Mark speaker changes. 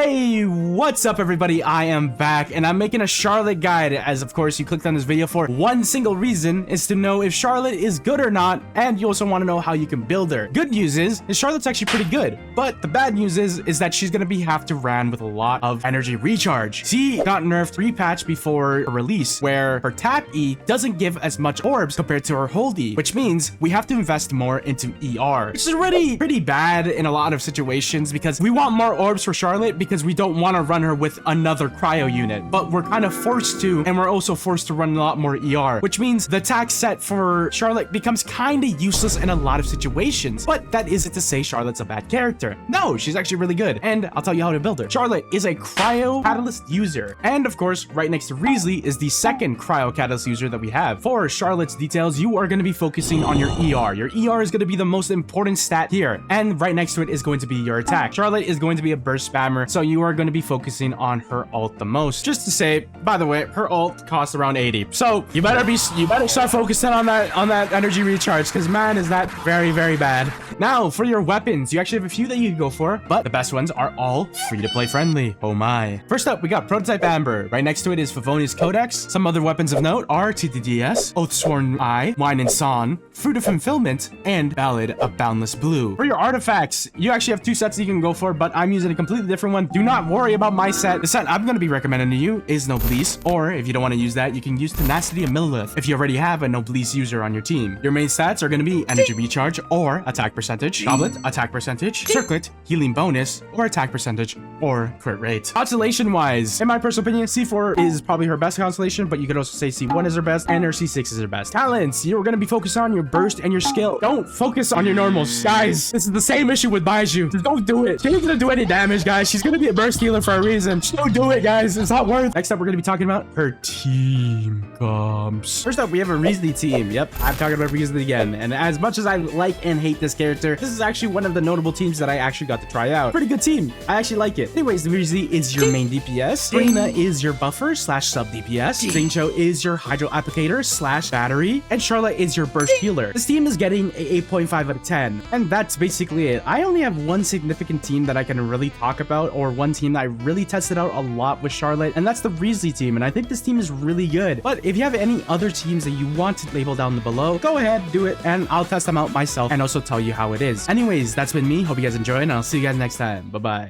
Speaker 1: Hey, what's up everybody? I am back and I'm making a Charlotte guide, as of course you clicked on this video for one single reason, is to know if Charlotte is good or not, and you also want to know how you can build her. Good news is Charlotte's actually pretty good, but the bad news is that she's gonna have to ran with a lot of energy recharge. She got nerfed pre-patch before her release, where her tap E doesn't give as much orbs compared to her hold E, which means we have to invest more into ER, which is already pretty bad in a lot of situations because we want more orbs for Charlotte because we don't want to run her with another cryo unit, but we're kind of forced to, and we're also forced to run a lot more ER, which means the attack set for Charlotte becomes kind of useless in a lot of situations. But that isn't to say Charlotte's a bad character. No, she's actually really good, and I'll tell you how to build her. Charlotte is a cryo catalyst user, and of course right next to Risley is the second cryo catalyst user that we have. For Charlotte's details, you are going to be focusing on your ER. Your ER is going to be the most important stat here, and right next to it is going to be your attack. Charlotte is going to be a burst spammer, so you are going to be focusing on her ult the most. Just to say, by the way, her ult costs around 80, so you better start focusing on that energy recharge, because man, is that very bad. Now for your weapons, you actually have a few that you can go for, but the best ones are all free to play friendly. Oh my. First up, we got Prototype Amber. Right next to it is Favonius Codex. Some other weapons of note are TTDS, Oathsworn Eye, Wine and Son, Fruit of Fulfillment, and Ballad of Boundless Blue. For your artifacts, you actually have two sets that you can go for, but I'm using a completely different one. Do not worry about my set. The set I'm going to be recommending to you is Noblesse, or if you don't want to use that, you can use Tenacity and Millilith if you already have a Noblesse user on your team. Your main stats are going to be Energy Recharge or Attack Percentage, Goblet, Attack Percentage, Circlet, Healing Bonus, or Attack Percentage, or Crit Rate. Constellation wise, in my personal opinion, C4 is probably her best constellation, but you could also say C1 is her best and her C6 is her best. Talents, you're going to be focused on your burst and your skill. Don't focus on your normals. Guys, this is the same issue with Baiju. Just don't do it. She ain't going to do any damage, guys. She's going to be a burst healer for a reason. Just don't do it, guys. It's not worth it. Next up, we're going to be talking about her team comps. First up, we have a Risley team. Yep, I'm talking about Risley again. And as much as I like and hate this character, this is actually one of the notable teams that I actually got to try out. Pretty good team. I actually like it. Anyways, the Risley is your main DPS. Serena is your buffer / sub DPS. Xingqiu is your hydro applicator / battery. And Charlotte is your burst healer. This team is getting a 8.5 out of 10. And that's basically it. I only have one significant team that I can really talk about, or one team that I really tested out a lot with Charlotte, and that's the Risley team. And I think this team is really good. But if you have any other teams that you want to label down below, go ahead, do it, and I'll test them out myself and also tell you how it is. Anyways, that's been me. Hope you guys enjoyed, and I'll see you guys next time. Bye-bye.